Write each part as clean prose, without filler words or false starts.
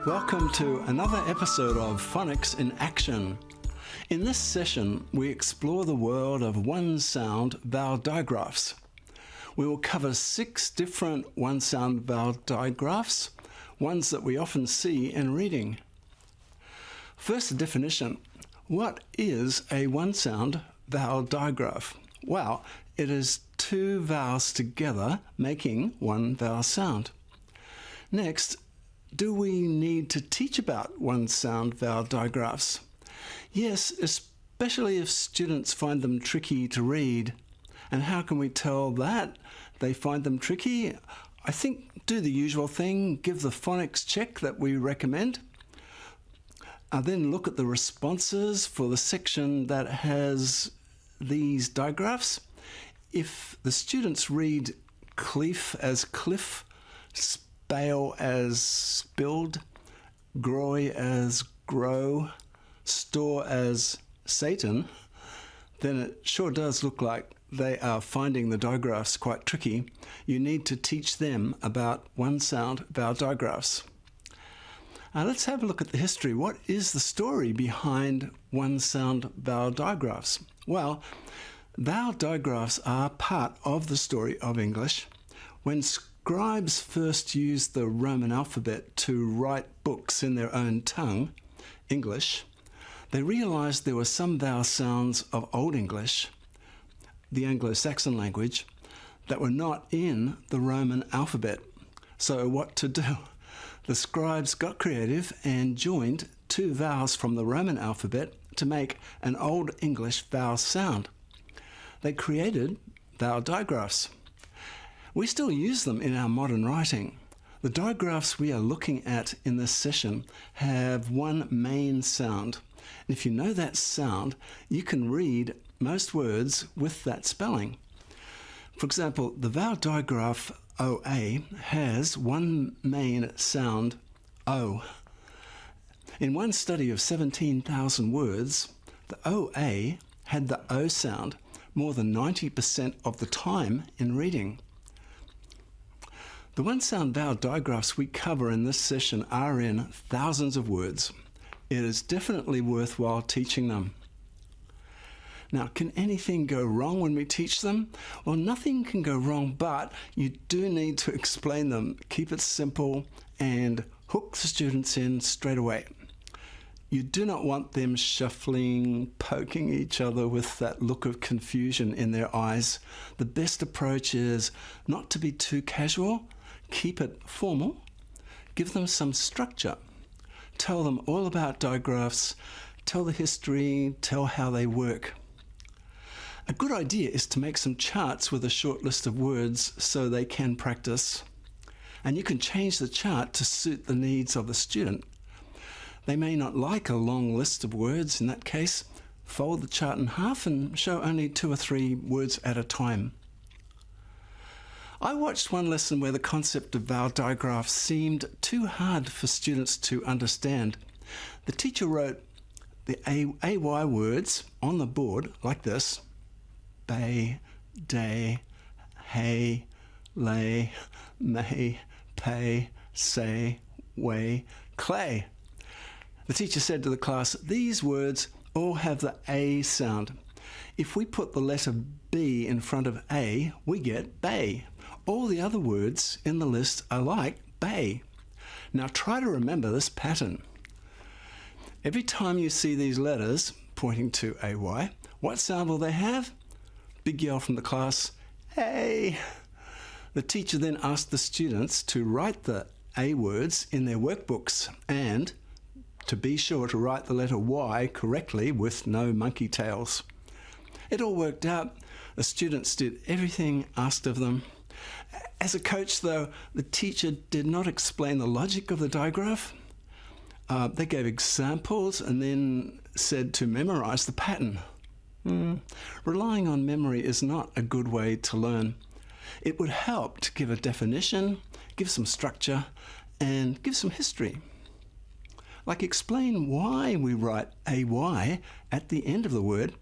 Welcome to another episode of Phonics in Action. In this session, we explore the world of one-sound vowel digraphs. We will cover 6 different one-sound vowel digraphs, ones that we often see in reading. First, a definition. What is a one-sound vowel digraph? Well, it is 2 vowels together making one vowel sound. Next, do we need to teach about one-sound vowel digraphs? Yes, especially if students find them tricky to read. And how can we tell that they find them tricky? I think do the usual thing, give the phonics check that we recommend. Then look at the responses for the section that has these digraphs. If the students read cleaf as cliff, spale as spilled, groy as grow, store as Satan, then it sure does look like they are finding the digraphs quite tricky. You need to teach them about one-sound vowel digraphs. Let's have a look at the history. What is the story behind one-sound vowel digraphs? Well, vowel digraphs are part of the story of English. When scribes first used the Roman alphabet to write books in their own tongue, English, they realized there were some vowel sounds of Old English, the Anglo-Saxon language, that were not in the Roman alphabet. So what to do? The scribes got creative and joined 2 vowels from the Roman alphabet to make an Old English vowel sound. They created vowel digraphs. We still use them in our modern writing. The digraphs we are looking at in this session have one main sound. And if you know that sound, you can read most words with that spelling. For example, the vowel digraph OA has one main sound, O. In one study of 17,000 words, the OA had the O sound more than 90% of the time in reading. The one-sound vowel digraphs we cover in this session are in thousands of words. It is definitely worthwhile teaching them. Now, can anything go wrong when we teach them? Well, nothing can go wrong, but you do need to explain them. Keep it simple and hook the students in straight away. You do not want them shuffling, poking each other with that look of confusion in their eyes. The best approach is not to be too casual. Keep it formal. Give them some structure. Tell them all about digraphs. Tell the history. Tell how they work. A good idea is to make some charts with a short list of words so they can practice. And you can change the chart to suit the needs of the student. They may not like a long list of words. In that case, fold the chart in half and show only 2 or 3 words at a time. I watched one lesson where the concept of vowel digraphs seemed too hard for students to understand. The teacher wrote the AY words on the board like this: bay, day, hay, lay, may, pay, say, way, clay. The teacher said to the class, these words all have the A sound. If we put the letter B in front of A, we get bay. All the other words in the list are like bay. Now try to remember this pattern. Every time you see these letters pointing to AY, what sound will they have? Big yell from the class, A. The teacher then asked the students to write the A words in their workbooks and to be sure to write the letter Y correctly with no monkey tails. It all worked out. The students did everything asked of them. As a coach, though, the teacher did not explain the logic of the digraph. They gave examples and then said to memorize the pattern. Relying on memory is not a good way to learn. It would help to give a definition, give some structure, and give some history. Like explain why we write AY at the end of the word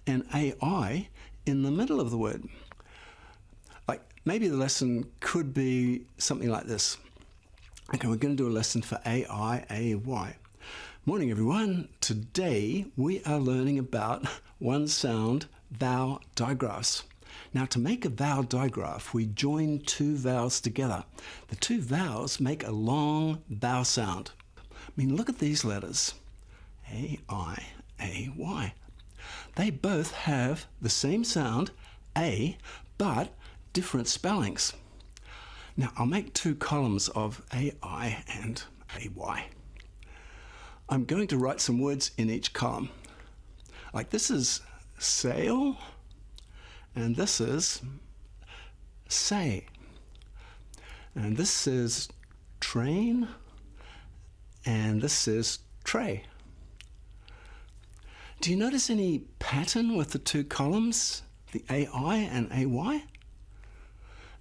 and AI in the middle of the word. Like maybe the lesson could be something like this. Okay, we're going to do a lesson for A-I-A-Y. Morning, everyone. Today we are learning about one sound vowel digraphs. Now, to make a vowel digraph, we join two vowels together. The two vowels make a long vowel sound. I mean, look at these letters. A-I-A-Y. They both have the same sound, A, but different spellings. Now, I'll make two columns of A-I and A-Y. I'm going to write some words in each column. Like this is sail, and this is say. And this is train, and this is tray. Do you notice any pattern with the two columns, the AI and AY?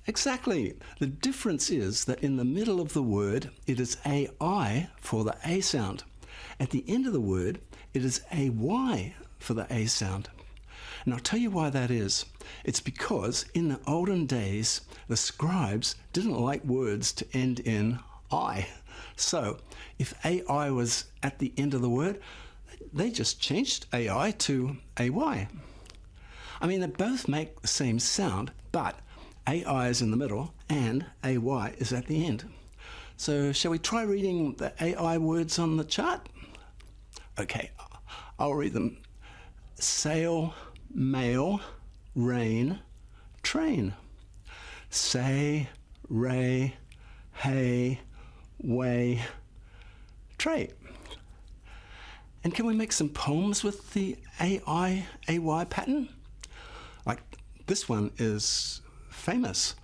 Exactly. The difference is that in the middle of the word, it is AI for the A sound. At the end of the word, it is AY for the A sound. And I'll tell you why that is. It's because in the olden days, the scribes didn't like words to end in I. So if AI was at the end of the word, they just changed AI to AY. I mean, they both make the same sound, but AI is in the middle and AY is at the end. So shall we try reading the AI words on the chart? Okay, I'll read them. Sail, mail, rain, train. Say, ray, hay, way, tray. And can we make some poems with the AI, AY pattern? Like this one is famous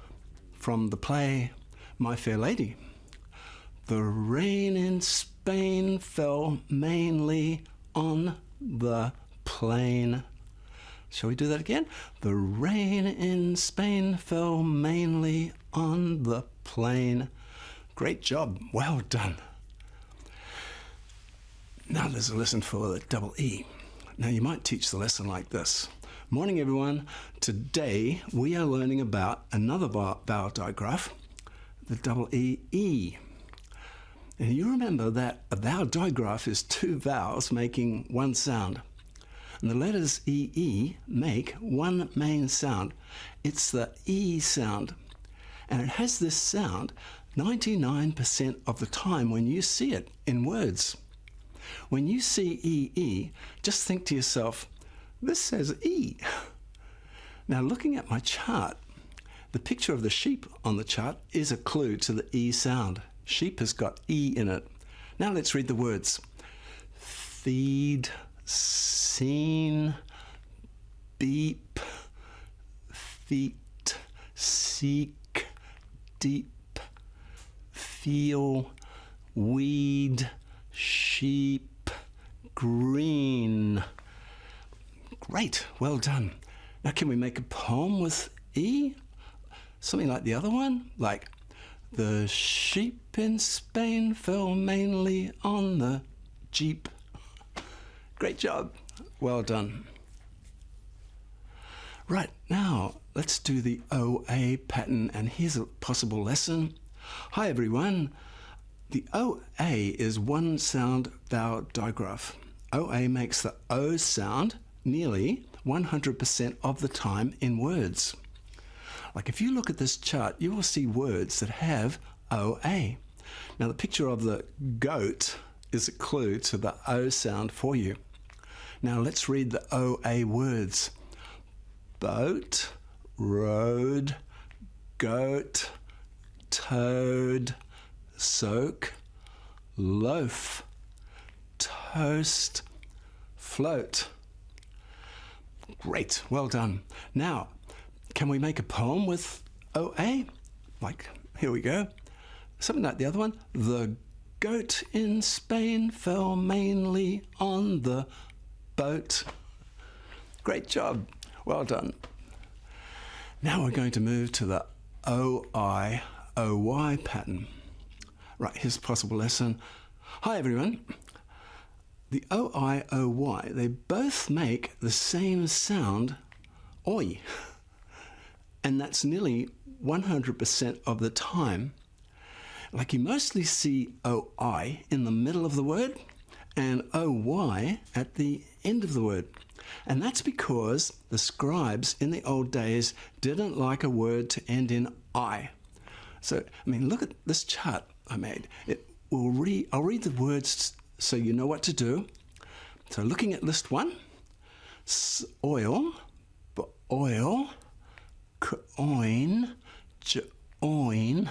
from the play My Fair Lady. The rain in Spain fell mainly on the plain. Shall we do that again? The rain in Spain fell mainly on the plain. Great job. Well done. Now there's a lesson for the double E. Now you might teach the lesson like this. Morning, everyone. Today we are learning about another vowel digraph, the double E. And you remember that a vowel digraph is two vowels making one sound. And the letters EE make one main sound. It's the E sound. And it has this sound 99% of the time when you see it in words. When you see EE, just think to yourself, this says E. Now, looking at my chart, the picture of the sheep on the chart is a clue to the E sound. Sheep has got E in it. Now let's read the words. Feed, seen, beep, feet, seek, deep, feel, weed, sheep, green. Great, well done. Now can we make a poem with E? Something like the other one? Like, the sheep in Spain fell mainly on the Jeep. Great job. Well done. Right, now let's do the OA pattern, and here's a possible lesson. Hi everyone. The OA is one sound vowel digraph. OA makes the O sound nearly 100% of the time in words. Like if you look at this chart, you will see words that have OA. Now the picture of the goat is a clue to the O sound for you. Now let's read the OA words. Boat, road, goat, toad, soak, loaf, toast, float. Great, well done. Now, can we make a poem with OA? Like, here we go. Something like the other one. The goat in Spain fell mainly on the boat. Great job. Well done. Now we're going to move to the OI, OY pattern. Right, here's a possible lesson. Hi everyone. The OI, OY, they both make the same sound, oi. And that's nearly 100% of the time. Like you mostly see OI in the middle of the word and OY at the end of the word. And that's because the scribes in the old days didn't like a word to end in I. So, I mean, look at this chart I made. I'll read the words so you know what to do. So looking at list 1, oil, oil, coin, join,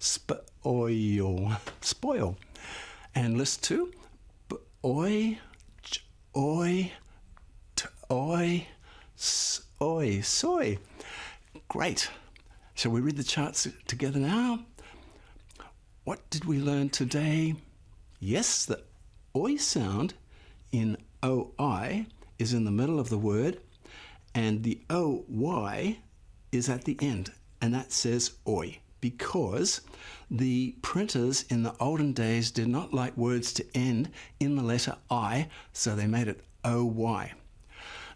spoil. And list 2, oi, oi, oi, soy. Great. Shall we read the charts together now? What did we learn today? Yes, the oi sound in OI is in the middle of the word, and the OY is at the end, and that says oi, because the printers in the olden days did not like words to end in the letter I, so they made it OY.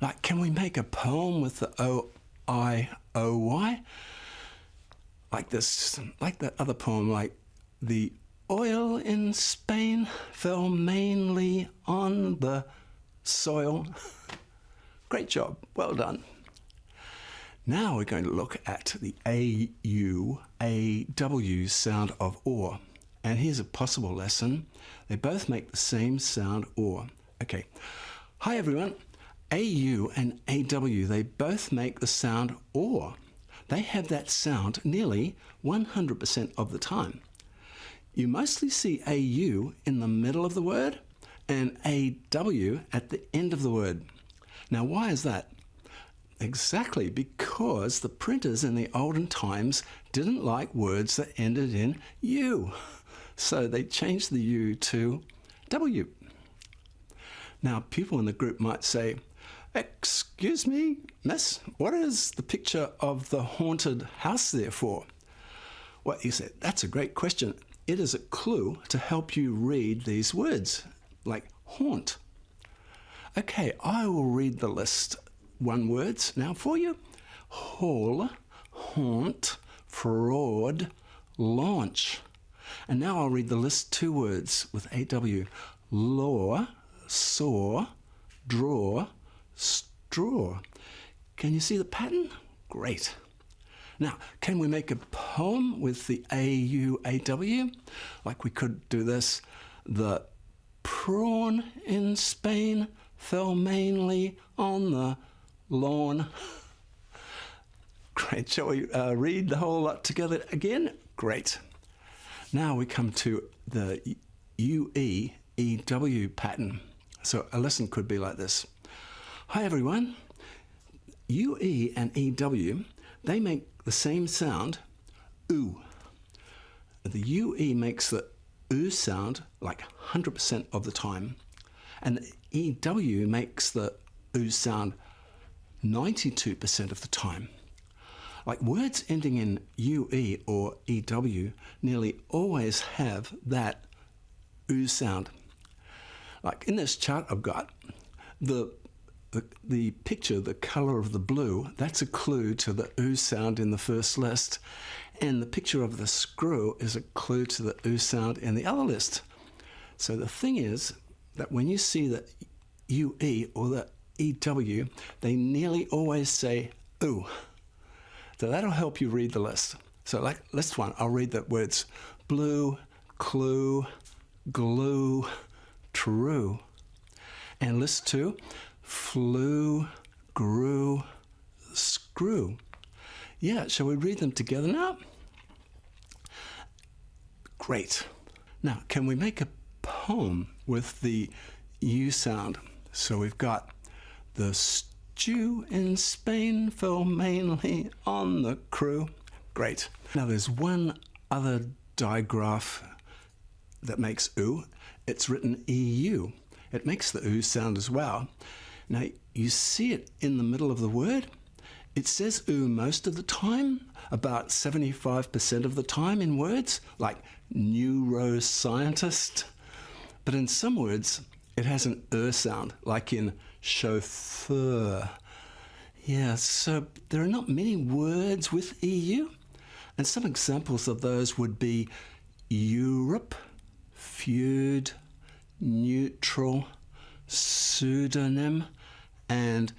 Like, can we make a poem with the O-I-O-Y? Like this, like that other poem, like the oil in Spain fell mainly on the soil. Great job, well done. Now we're going to look at the A-U-A-W sound of or. And here's a possible lesson. They both make the same sound or. Okay. Hi everyone. A-U and A-W, they both make the sound or. They have that sound nearly 100% of the time. You mostly see A-U in the middle of the word and A-W at the end of the word. Now, why is that? Exactly because the printers in the olden times didn't like words that ended in U. So they changed the U to W. Now, people in the group might say, "Excuse me, miss, what is the picture of the haunted house there for?" Well, you said, that's a great question. It is a clue to help you read these words, like haunt. Okay, I will read the list one words now for you. Hall, haunt, fraud, launch. And now I'll read the list 2 words with AW. Law, saw, draw, straw. Can you see the pattern? Great. Now, can we make a poem with the A-U-A-W? Like we could do this. The prawn in Spain fell mainly on the lawn. Great. Shall we read the whole lot together again? Great. Now we come to the U-E-E-W pattern. So a lesson could be like this. Hi everyone. U-E and E-W, they make the same sound, oo. The U-E makes the oo sound like 100% of the time. And the E-W makes the oo sound 92% of the time. Like words ending in U-E or E-W nearly always have that oo sound. Like in this chart I've got, the picture, the color of the blue, that's a clue to the oo sound in the first list. And the picture of the screw is a clue to the oo sound in the other list. So the thing is that when you see the UE or the EW, they nearly always say oo. So that'll help you read the list. So like list 1, I'll read the words blue, clue, glue, true. And list 2, flew, grew, screw. Yeah, shall we read them together now? Great. Now, can we make a poem with the U sound? So we've got the stew in Spain fell mainly on the crew. Great. Now there's one other digraph that makes oo. It's written EU. It makes the oo sound as well. Now, you see it in the middle of the word. It says oo most of the time, about 75% of the time in words, like neuroscientist. But in some words, it has an sound, like in chauffeur. Yeah, so there are not many words with EU. And some examples of those would be Europe, feud, neutral, pseudonym, and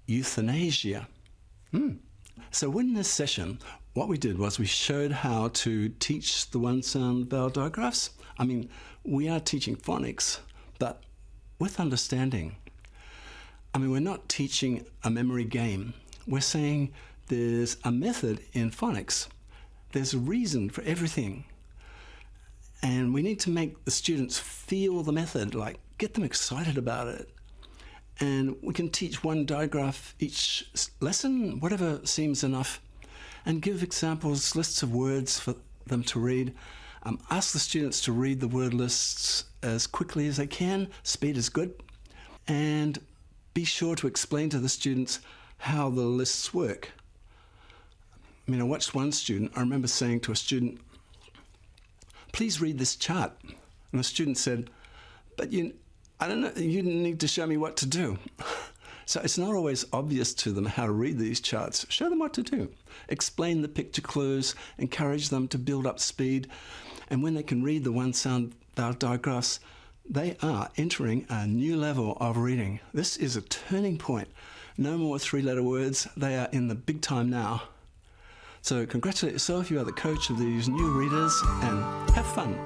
euthanasia. So in this session, what we did was we showed how to teach the one sound vowel digraphs. I mean, we are teaching phonics, but with understanding. I mean, we're not teaching a memory game. We're saying there's a method in phonics. There's a reason for everything. And we need to make the students feel the method, like get them excited about it. And we can teach one digraph each lesson, whatever seems enough, and give examples, lists of words for them to read. Ask the students to read the word lists as quickly as they can. Speed is good. And be sure to explain to the students how the lists work. I mean, I watched one student, I remember saying to a student, "Please read this chart." And the student said, "But I don't know, you need to show me what to do." So it's not always obvious to them how to read these charts. Show them what to do. Explain the picture clues, encourage them to build up speed. And when they can read the one sound vowel digraphs, they are entering a new level of reading. This is a turning point. No more three-letter words. They are in the big time now. So congratulate yourself. You are the coach of these new readers, and have fun.